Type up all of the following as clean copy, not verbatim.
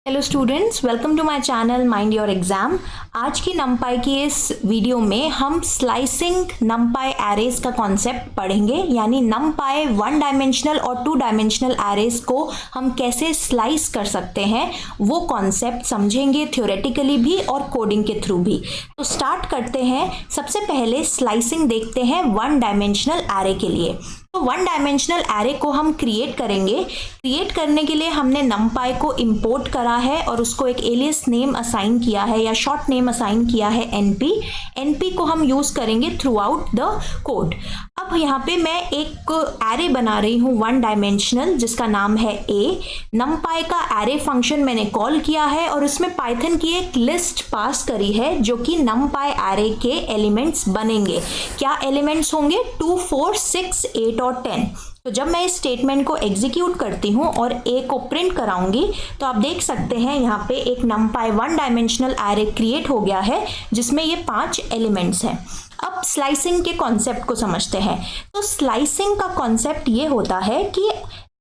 Hello students, welcome to my channel mind your exam. आज की NumPy की इस वीडियो में हम स्लाइसिंग नमपाई एरेज का कॉन्सेप्ट पढ़ेंगे, यानी नमपाई वन डायमेंशनल और टू डायमेंशनल एरेज को हम कैसे स्लाइस कर सकते हैं वो कॉन्सेप्ट समझेंगे, थ्योरेटिकली भी और कोडिंग के थ्रू भी। तो स्टार्ट करते हैं। सबसे पहले स्लाइसिंग देखते हैं वन डायमेंशनल एरे के लिए। तो वन डायमेंशनल एरे को हम क्रिएट करेंगे। क्रिएट करने के लिए हमने नमपाई को इंपोर्ट करा है और उसको एक एलियस नेम असाइन किया है या शॉर्ट नेम असाइन किया है एनपी। एनपी को हम यूज करेंगे थ्रू आउट द कोड। अब यहाँ पे मैं एक एरे बना रही हूँ वन डायमेंशनल, जिसका नाम है ए। नमपाई का एरे फंक्शन मैंने कॉल किया है और उसमें पाइथन की एक लिस्ट पास करी है जो कि नमपाई एरे के एलिमेंट्स बनेंगे। क्या एलिमेंट्स होंगे? 2, 4, 6, 8 और 10। तो जब मैं इस स्टेटमेंट को एग्जीक्यूट करती हूँ और ए को प्रिंट कराऊंगी तो आप देख सकते हैं यहाँ पे एक नमपाई वन डायमेंशनल एरे क्रिएट हो गया है जिसमें ये 5 एलिमेंट्स हैं। अब स्लाइसिंग के कॉन्सेप्ट को समझते हैं। तो स्लाइसिंग का कॉन्सेप्ट ये होता है कि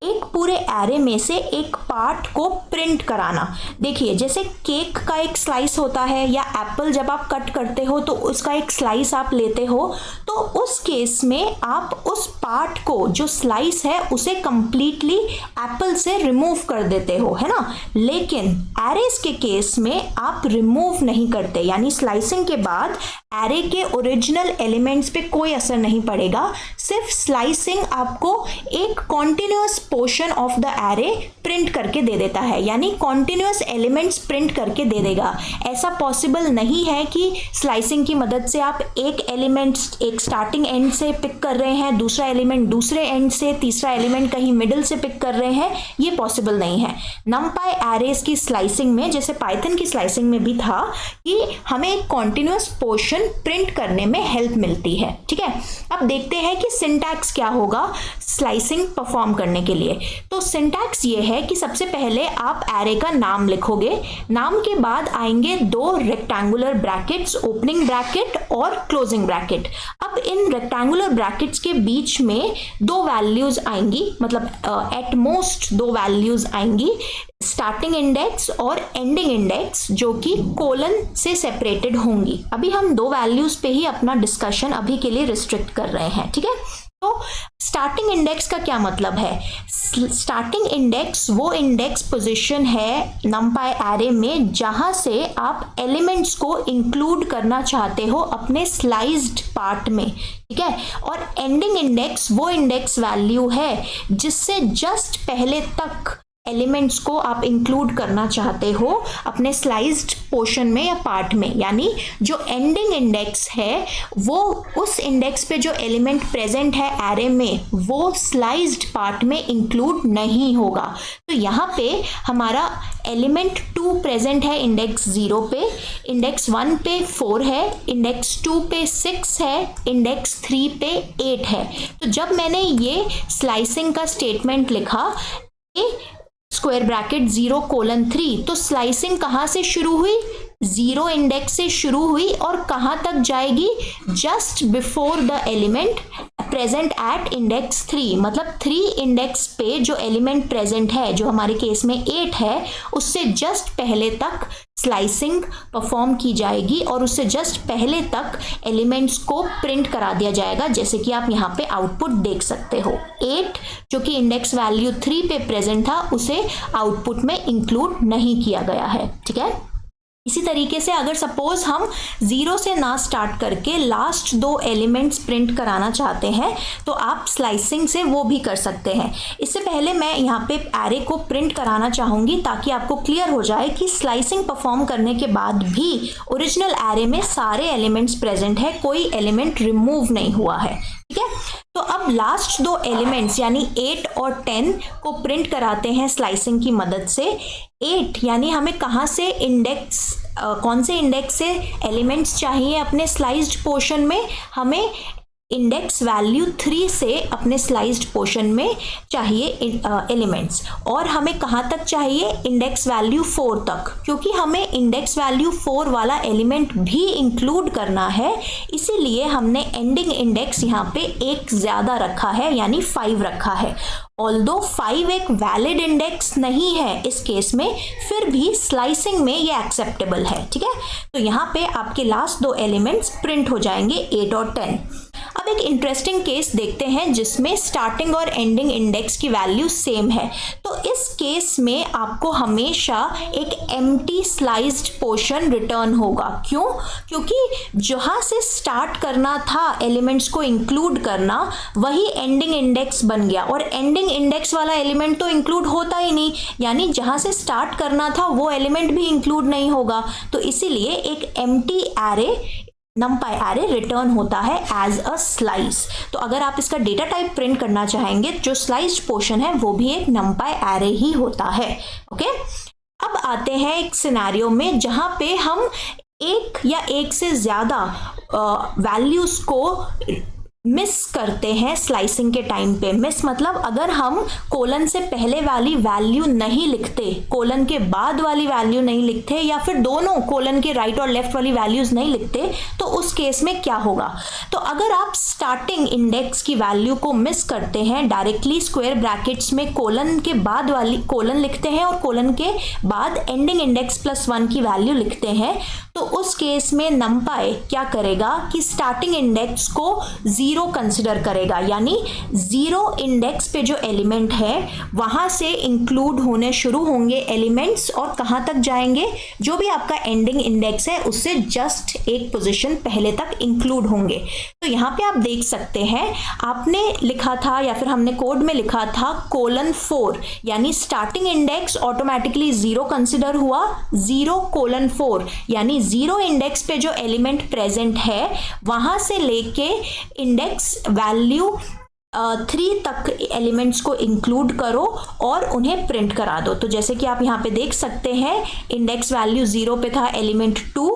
एक पूरे एरे में से एक पार्ट को प्रिंट कराना। देखिए, जैसे केक का एक स्लाइस होता है या एप्पल जब आप कट करते हो तो उसका एक स्लाइस आप लेते हो, तो उस केस में आप उस पार्ट को जो स्लाइस है उसे कंप्लीटली एप्पल से रिमूव कर देते हो, है ना। लेकिन एरेज के केस में आप रिमूव नहीं करते, यानी स्लाइसिंग के बाद एरे के ओरिजिनल एलिमेंट्स पे कोई असर नहीं पड़ेगा। सिर्फ स्लाइसिंग आपको एक continuous portion of the array print करके दे देता है, यानी कॉन्टिन्यूअस एलिमेंट्स प्रिंट करके दे देगा। ऐसा पॉसिबल नहीं है कि स्लाइसिंग की मदद से आप एक एलिमेंट एक स्टार्टिंग एंड से पिक कर रहे हैं, दूसरा एलिमेंट दूसरे एंड से, तीसरा एलिमेंट कहीं मिडिल से पिक कर रहे हैं। ये पॉसिबल नहीं है। नमपाई एरेज की स्लाइसिंग में, जैसे पाइथन की स्लाइसिंग में भी था, कि हमें एक कॉन्टिन्यूअस पोर्शन प्रिंट करने में हेल्प मिलती है। ठीक है, अब देखते हैं कि सिंटैक्स क्या होगा स्लाइसिंग परफॉर्म करने के लिए। तो सिंटैक्स ये है कि सबसे पहले आप एरे का नाम लिखोगे। नाम के बाद आएंगे 2 रेक्टेंगुलर ब्रैकेट्स, ओपनिंग ब्रैकेट और क्लोजिंग ब्रैकेट। अब इन रेक्टेंगुलर ब्रैकेट्स के बीच में 2 वैल्यूज आएंगी, मतलब एट मोस्ट 2 वैल्यूज आएंगी, स्टार्टिंग इंडेक्स और एंडिंग इंडेक्स, जो कि कोलन से सेपरेटेड होंगी। अभी हम 2 वैल्यूज पे ही अपना डिस्कशन अभी के लिए रिस्ट्रिक्ट कर रहे हैं। ठीक है, तो स्टार्टिंग इंडेक्स का क्या मतलब है? स्टार्टिंग इंडेक्स वो इंडेक्स पोजीशन है नमपाई एरे में जहां से आप एलिमेंट्स को इंक्लूड करना चाहते हो अपने स्लाइस्ड पार्ट में। ठीक है, और एंडिंग इंडेक्स वो इंडेक्स वैल्यू है जिससे जस्ट पहले तक एलिमेंट्स को आप इंक्लूड करना चाहते हो अपने स्लाइस्ड पोर्शन में या पार्ट में। यानी जो एंडिंग इंडेक्स है वो उस इंडेक्स पे जो एलिमेंट प्रेजेंट है एरे में वो स्लाइस्ड पार्ट में इंक्लूड नहीं होगा। तो यहाँ पे हमारा एलिमेंट 2 प्रेजेंट है इंडेक्स 0 पे, इंडेक्स 1 पे 4 है, इंडेक्स 2 पे 6 है, इंडेक्स 3 पे 8 है। तो जब मैंने ये स्लाइसिंग का स्टेटमेंट लिखा स्क्वायर ब्रैकेट 0:3, तो स्लाइसिंग कहाँ से शुरू हुई? 0 इंडेक्स से शुरू हुई और कहाँ तक जाएगी? Just before the element present at index 3, मतलब 3 इंडेक्स पे जो एलिमेंट प्रेजेंट है, जो हमारे केस में 8 है, उससे जस्ट पहले तक स्लाइसिंग परफॉर्म की जाएगी और उससे जस्ट पहले तक एलिमेंट्स को प्रिंट करा दिया जाएगा, जैसे कि आप यहाँ पे आउटपुट देख सकते हो। 8 जो कि इंडेक्स वैल्यू 3 पे प्रेजेंट था उसे आउटपुट में इंक्लूड नहीं किया गया है। ठीक है, इसी तरीके से अगर सपोज हम 0 से ना स्टार्ट करके लास्ट 2 एलिमेंट्स प्रिंट कराना चाहते हैं तो आप स्लाइसिंग से वो भी कर सकते हैं। इससे पहले मैं यहाँ पे एरे को प्रिंट कराना चाहूँगी ताकि आपको क्लियर हो जाए कि स्लाइसिंग परफॉर्म करने के बाद भी ओरिजिनल एरे में सारे एलिमेंट्स प्रेजेंट है, कोई एलिमेंट रिमूव नहीं हुआ है। ठीक है, तो अब लास्ट 2 एलिमेंट्स यानी 8 और 10 को प्रिंट कराते हैं स्लाइसिंग की मदद से। 8 यानी हमें कहाँ से इंडेक्स कौन से इंडेक्स से एलिमेंट्स चाहिए अपने स्लाइस्ड पोर्शन में? हमें इंडेक्स वैल्यू 3 से अपने स्लाइस्ड पोर्शन में चाहिए एलिमेंट्स, और हमें कहाँ तक चाहिए? इंडेक्स वैल्यू 4 तक, क्योंकि हमें इंडेक्स वैल्यू 4 वाला एलिमेंट भी इंक्लूड करना है, इसीलिए हमने एंडिंग इंडेक्स यहाँ पे एक ज़्यादा रखा है, यानी 5 रखा है। ऑल्दो 5 एक वैलिड इंडेक्स नहीं है इस केस में, फिर भी स्लाइसिंग में ये एक्सेप्टेबल है, ठीक है। तो यहाँ पे आपके लास्ट दो एलिमेंट्स प्रिंट हो जाएंगे 8 और 10। अब एक इंटरेस्टिंग केस देखते हैं जिसमें स्टार्टिंग और एंडिंग इंडेक्स की वैल्यू सेम है। तो इस केस में आपको हमेशा एक एम्प्टी स्लाइस्ड पोर्शन रिटर्न होगा। क्यों? क्योंकि जहां से स्टार्ट करना था एलिमेंट्स को इंक्लूड करना, वही एंडिंग इंडेक्स बन गया, और एंडिंग इंडेक्स वाला एलिमेंट तो इंक्लूड होता ही नहीं, यानी जहां से स्टार्ट करना था वो एलिमेंट भी इंक्लूड नहीं होगा। तो इसीलिए एक एम्प्टी एरे, नमपाई एरे रिटर्न होता है एज अ स्लाइस। तो अगर आप इसका डेटा टाइप प्रिंट करना चाहेंगे, जो स्लाइस्ड पोर्शन है वो भी एक नमपाई एरे ही होता है। ओके, अब आते हैं एक सिनेरियो में जहां पे हम एक या एक से ज्यादा वैल्यूज को मिस करते हैं स्लाइसिंग के टाइम पे। मिस मतलब अगर हम कोलन से पहले वाली वैल्यू नहीं लिखते, कोलन के बाद वाली वैल्यू नहीं लिखते, या फिर दोनों कोलन के राइट और लेफ्ट वाली वैल्यूज नहीं लिखते, तो उस केस में क्या होगा। तो अगर आप स्टार्टिंग इंडेक्स की वैल्यू को मिस करते हैं, डायरेक्टली स्क्वायर ब्रैकेट्स में कोलन के बाद वाली कोलन लिखते हैं और कोलन के बाद एंडिंग इंडेक्स +1 की वैल्यू लिखते हैं, तो उस केस में नमपाई क्या करेगा कि स्टार्टिंग इंडेक्स को 0 कंसिडर करेगा, यानी 0 इंडेक्स पे जो एलिमेंट है वहां से इंक्लूड होने शुरू होंगे एलिमेंट्स, और कहां तक जाएंगे, जो भी आपका एंडिंग इंडेक्स है उससे जस्ट एक पोजीशन पहले तक इंक्लूड होंगे। तो यहां पे आप देख सकते हैं, आपने लिखा था या फिर हमने कोड में लिखा था :4, यानी स्टार्टिंग इंडेक्स ऑटोमेटिकली 0 कंसिडर हुआ, 0:4 यानी 0 इंडेक्स पे जो एलिमेंट प्रेजेंट है वहां से लेके इंडेक्स वैल्यू 3 तक एलिमेंट्स को इंक्लूड करो और उन्हें प्रिंट करा दो। तो जैसे कि आप यहाँ पे देख सकते हैं, इंडेक्स वैल्यू 0 पे था एलिमेंट 2,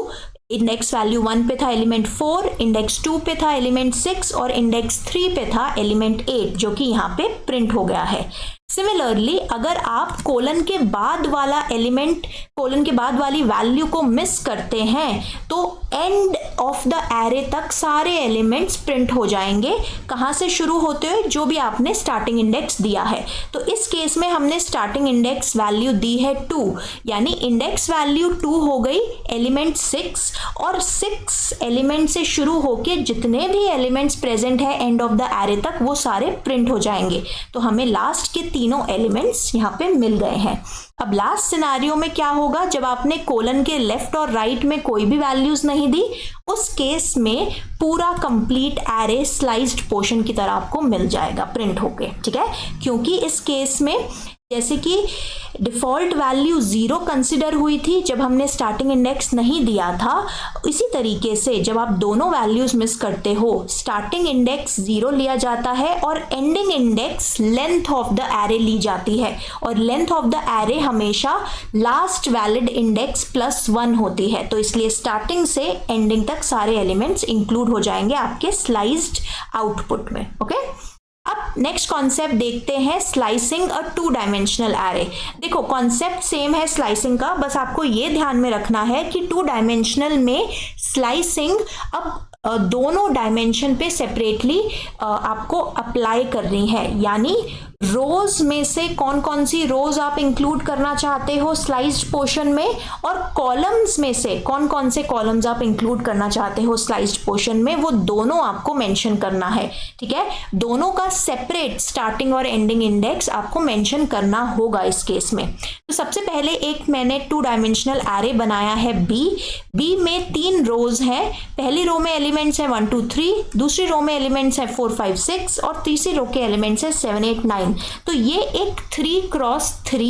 इंडेक्स वैल्यू 1 पे था एलिमेंट 4, इंडेक्स 2 पे था एलिमेंट 6 और इंडेक्स 3 पे था एलिमेंट 8, जो कि यहाँ पे प्रिंट हो गया है। सिमिलरली अगर आप कोलन के बाद वाला एलिमेंट, कोलन के बाद वाली वैल्यू को मिस करते हैं, तो एंड ऑफ द एरे तक सारे एलिमेंट्स प्रिंट हो जाएंगे। कहाँ से शुरू होते हुए, जो भी आपने स्टार्टिंग इंडेक्स दिया है। तो इस केस में हमने स्टार्टिंग इंडेक्स वैल्यू दी है 2, यानी इंडेक्स वैल्यू 2 हो गई एलिमेंट 6, और 6 एलिमेंट से शुरू होके जितने भी एलिमेंट्स प्रेजेंट है एंड ऑफ द एरे तक, वो सारे प्रिंट हो जाएंगे। तो हमें लास्ट के तीनों एलिमेंट्स यहाँ पे मिल गए हैं। अब लास्ट सिनेरियो में क्या होगा, जब आपने कोलन के लेफ्ट और राइट में कोई भी वैल्यूज नहीं दी, उस केस में पूरा कंप्लीट एरे स्लाइस्ड पोर्शन की तरह आपको मिल जाएगा प्रिंट होके, ठीक है। क्योंकि इस केस में जैसे कि डिफॉल्ट वैल्यू 0 कंसिडर हुई थी जब हमने स्टार्टिंग इंडेक्स नहीं दिया था, इसी तरीके से जब आप दोनों वैल्यूज मिस करते हो, स्टार्टिंग इंडेक्स 0 लिया जाता है और ending index length of the array ली जाती है, और लेंथ ऑफ द एरे हमेशा लास्ट वैलिड इंडेक्स +1 होती है। तो इसलिए स्टार्टिंग से एंडिंग तक सारे एलिमेंट्स इंक्लूड हो जाएंगे आपके स्लाइस्ड आउटपुट में। ओके, अब नेक्स्ट कॉन्सेप्ट देखते हैं, स्लाइसिंग अ 2 डायमेंशनल एरे। देखो कॉन्सेप्ट सेम है स्लाइसिंग का, बस आपको ये ध्यान में रखना है कि 2 डायमेंशनल में स्लाइसिंग अब दोनों डायमेंशन पे सेपरेटली आपको अप्लाई करनी है। यानी रोज में से कौन कौन सी रोज आप इंक्लूड करना चाहते हो स्लाइस्ड पोर्शन में, और कॉलम्स में से कौन कौन से कॉलम्स आप इंक्लूड करना चाहते हो स्लाइस्ड पोर्शन में, वो दोनों आपको मेंशन करना है, ठीक है। दोनों का सेपरेट स्टार्टिंग और एंडिंग इंडेक्स आपको मेंशन करना होगा इस केस में। तो सबसे पहले एक मैंने 2 डायमेंशनल एरे बनाया है बी में 3 रोज हैं। पहली रो में एलिमेंट्स है 1 2 3, दूसरी रो में एलिमेंट्स है 4 5 6 और तीसरी रो के एलिमेंट्स है 7 8 9। तो ये एक 3x3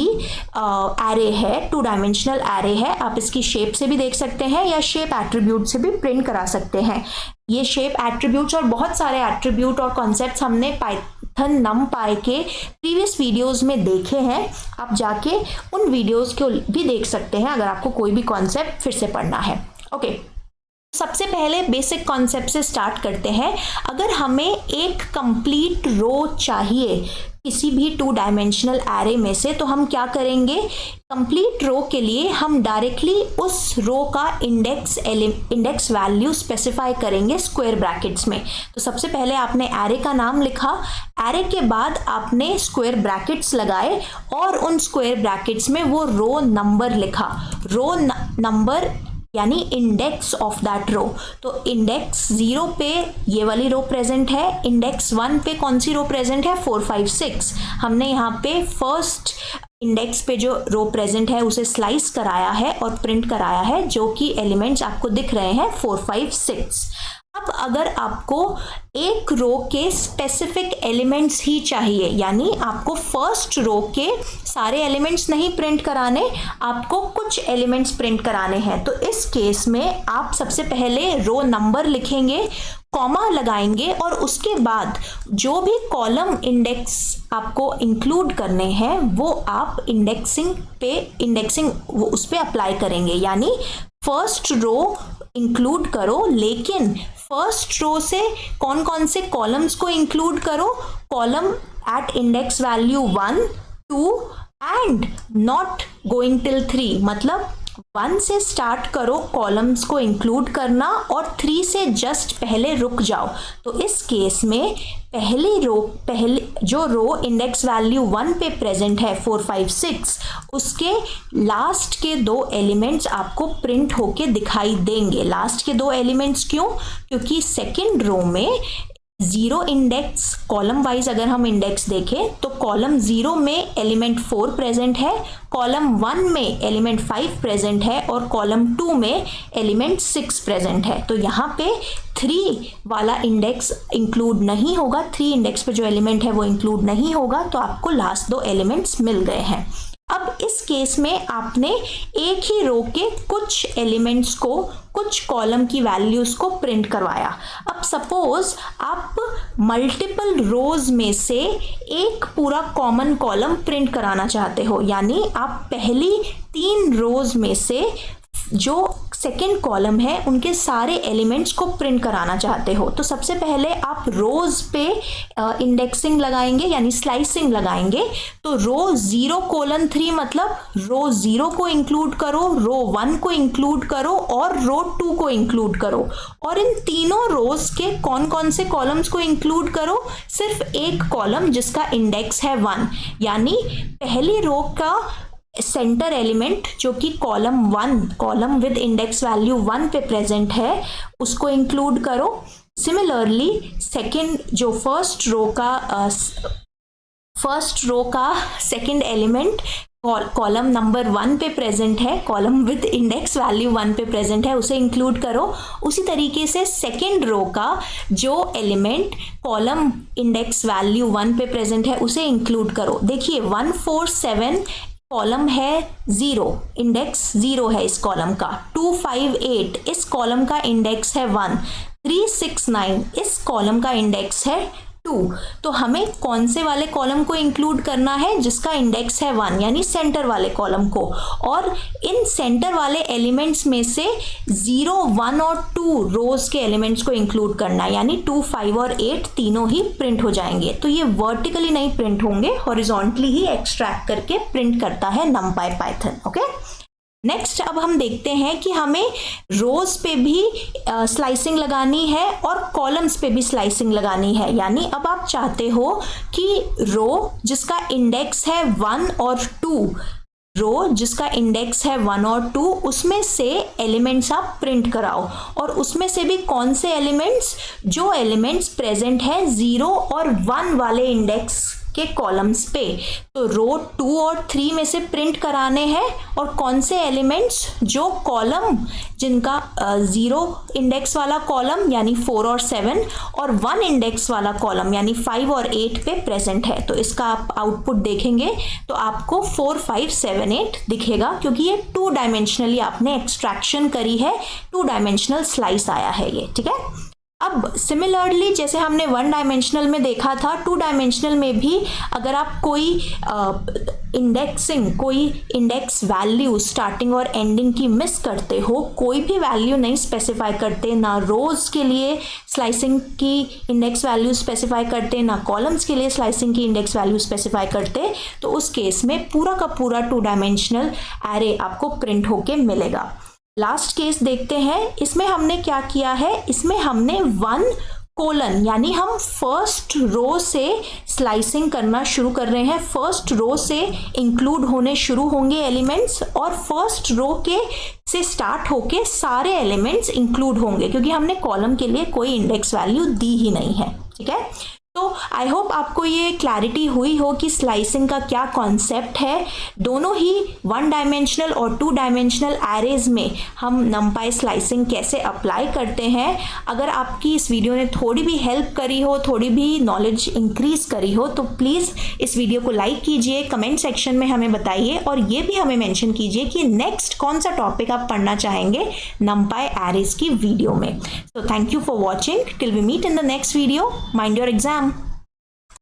एरे है, 2 डायमेंशनल एरे है। आप इसकी शेप से भी देख सकते हैं या शेप एट्रीब्यूट से भी प्रिंट करा सकते हैं। ये शेप एट्रीब्यूट्स और बहुत सारे एट्रीब्यूट और कॉन्सेप्ट्स हमने पाइथन नमपाई के प्रीवियस वीडियोस में देखे हैं। आप जाके उन वीडियोस को भी देख सकते हैं अगर आपको कोई भी कॉन्सेप्ट फिर से पढ़ना है। ओके, सबसे पहले बेसिक कॉन्सेप्ट से स्टार्ट करते हैं। अगर हमें एक कंप्लीट रो चाहिए किसी भी 2 डायमेंशनल एरे में से, तो हम क्या करेंगे, कंप्लीट रो के लिए हम डायरेक्टली उस रो का इंडेक्स वैल्यू स्पेसिफाई करेंगे स्क्वायर ब्रैकेट्स में। तो सबसे पहले आपने एरे का नाम लिखा, एरे के बाद आपने स्क्वायर ब्रैकेट्स लगाए और उन स्क्वायर ब्रैकेट्स में वो रो नंबर लिखा, रो नंबर यानी इंडेक्स ऑफ दैट रो। तो इंडेक्स 0 पे ये वाली रो प्रेजेंट है, इंडेक्स 1 पे कौन सी रो प्रेजेंट है, 4 5 6। हमने यहाँ पे फर्स्ट इंडेक्स पे जो रो प्रेजेंट है उसे स्लाइस कराया है और प्रिंट कराया है, जो कि एलिमेंट्स आपको दिख रहे हैं 4 5 6। अब अगर आपको एक रो के स्पेसिफिक एलिमेंट्स ही चाहिए, यानी आपको फर्स्ट रो के सारे एलिमेंट्स नहीं प्रिंट कराने, आपको कुछ एलिमेंट्स प्रिंट कराने हैं, तो इस केस में आप सबसे पहले रो नंबर लिखेंगे, कॉमा लगाएंगे और उसके बाद जो भी कॉलम इंडेक्स आपको इंक्लूड करने हैं वो आप इंडेक्सिंग उस पे अप्लाई करेंगे। यानी फर्स्ट रो इंक्लूड करो, लेकिन फर्स्ट रो से कौन कौन से कॉलम्स को इंक्लूड करो, column at index value 1 2 and not going till 3, मतलब 1 से स्टार्ट करो कॉलम्स को इंक्लूड करना और 3 से जस्ट पहले रुक जाओ। तो इस केस में पहले जो रो इंडेक्स वैल्यू 1 पे प्रेजेंट है 4 5 6, उसके लास्ट के 2 एलिमेंट्स आपको प्रिंट होके दिखाई देंगे। लास्ट के 2 एलिमेंट्स क्यों, क्योंकि सेकेंड रो में 0 इंडेक्स कॉलम वाइज अगर हम इंडेक्स देखें तो कॉलम 0 में एलिमेंट 4 प्रेजेंट है, कॉलम 1 में एलिमेंट 5 प्रेजेंट है और कॉलम 2 में एलिमेंट 6 प्रेजेंट है। तो यहाँ पे 3 वाला इंडेक्स इंक्लूड नहीं होगा, 3 इंडेक्स पे जो एलिमेंट है वो इंक्लूड नहीं होगा, तो आपको लास्ट 2 एलिमेंट्स मिल गए हैं। अब इस केस में आपने एक ही रो के कुछ एलिमेंट्स को, कुछ कॉलम की वैल्यूज को प्रिंट करवाया। अब सपोज आप मल्टीपल रोज में से एक पूरा कॉमन कॉलम प्रिंट कराना चाहते हो, यानी आप पहली 3 रोज में से जो सेकेंड कॉलम है उनके सारे एलिमेंट्स को प्रिंट कराना चाहते हो। तो सबसे पहले आप रोज पे इंडेक्सिंग लगाएंगे यानी स्लाइसिंग लगाएंगे। तो रो 0:3 मतलब रो 0 को इंक्लूड करो, रो 1 को इंक्लूड करो और रो 2 को इंक्लूड करो। और इन तीनों रोज के कौन कौन से कॉलम्स को इंक्लूड करो, सिर्फ एक कॉलम जिसका इंडेक्स है 1, यानी पहली रो का सेंटर एलिमेंट जो कि column 1, column with index value 1 पे प्रेजेंट है, उसको इंक्लूड करो। सिमिलरली सेकंड जो फर्स्ट रो का सेकंड एलिमेंट कॉलम नंबर 1 पे प्रेजेंट है, कॉलम विद इंडेक्स वैल्यू 1 पे प्रेजेंट है, उसे इंक्लूड करो। उसी तरीके से सेकेंड रो का जो एलिमेंट कॉलम इंडेक्स वैल्यू 1 पे प्रेजेंट है उसे इंक्लूड करो। देखिए 1 4 7 कॉलम है 0, इंडेक्स 0 है इस कॉलम का। 2 5 8 इस कॉलम का इंडेक्स है 1। 3 6 9 इस कॉलम का इंडेक्स है 2। तो हमें कौन से वाले कॉलम को इंक्लूड करना है, जिसका इंडेक्स है 1, यानी सेंटर वाले कॉलम को। और इन सेंटर वाले एलिमेंट्स में से 0 1 और 2 रोज के एलिमेंट्स को इंक्लूड करना है, यानी 2 5 और 8 तीनों ही प्रिंट हो जाएंगे। तो ये वर्टिकली नहीं प्रिंट होंगे, हॉरिजॉन्टली ही एक्सट्रैक्ट करके प्रिंट करता है numpy पाइथन। ओके, नेक्स्ट अब हम देखते हैं कि हमें रोज पे भी स्लाइसिंग लगानी है और कॉलम्स पे भी स्लाइसिंग लगानी है। यानी अब आप चाहते हो कि रो जिसका इंडेक्स है 1 और 2, रो जिसका इंडेक्स है 1 और 2, उसमें से एलिमेंट्स आप प्रिंट कराओ। और उसमें से भी कौन से एलिमेंट्स, जो एलिमेंट्स प्रेजेंट है 0 और 1 वाले इंडेक्स के कॉलम्स पे। तो रो 2 और 3 में से प्रिंट कराने हैं। और कौन से एलिमेंट्स, जो कॉलम जिनका 0 इंडेक्स वाला कॉलम यानी 4 और 7 और 1 इंडेक्स वाला कॉलम यानी 5 और 8 पे प्रेजेंट है। तो इसका आप आउटपुट देखेंगे तो आपको 4 5 7 8 दिखेगा, क्योंकि ये 2 डायमेंशनली आपने एक्सट्रैक्शन करी है, 2 डायमेंशनल स्लाइस आया है ये। ठीक है, अब सिमिलरली जैसे हमने वन डायमेंशनल में देखा था, टू डायमेंशनल में भी अगर आप कोई कोई इंडेक्स वैल्यू स्टार्टिंग और एंडिंग की मिस करते हो, कोई भी वैल्यू नहीं स्पेसिफाई करते, ना रोज के लिए स्लाइसिंग की इंडेक्स वैल्यू स्पेसिफाई करते, ना कॉलम्स के लिए स्लाइसिंग की इंडेक्स वैल्यू स्पेसिफाई करते, तो उस केस में पूरा का पूरा टू डायमेंशनल एरे आपको प्रिंट होके मिलेगा। लास्ट केस देखते हैं, इसमें हमने क्या किया है, इसमें हमने 1 कोलन यानी हम फर्स्ट रो से स्लाइसिंग करना शुरू कर रहे हैं। फर्स्ट रो से इंक्लूड होने शुरू होंगे एलिमेंट्स और फर्स्ट रो के से स्टार्ट होके सारे एलिमेंट्स इंक्लूड होंगे, क्योंकि हमने कॉलम के लिए कोई इंडेक्स वैल्यू दी ही नहीं है। ठीक है, तो आई होप आपको ये क्लैरिटी हुई हो कि स्लाइसिंग का क्या कॉन्सेप्ट है। दोनों ही वन डायमेंशनल और टू डायमेंशनल एरेज में हम नंपाई स्लाइसिंग कैसे अप्लाई करते हैं। अगर आपकी इस वीडियो ने थोड़ी भी हेल्प करी हो, थोड़ी भी नॉलेज इंक्रीज करी हो, तो प्लीज़ इस वीडियो को लाइक कीजिए, कमेंट सेक्शन में हमें बताइए और ये भी हमें मेंशन कीजिए कि नेक्स्ट कौन सा टॉपिक आप पढ़ना चाहेंगे नंपाई एरेज की वीडियो में। So thank you for watching, till we meet in the next video. Mind your exam.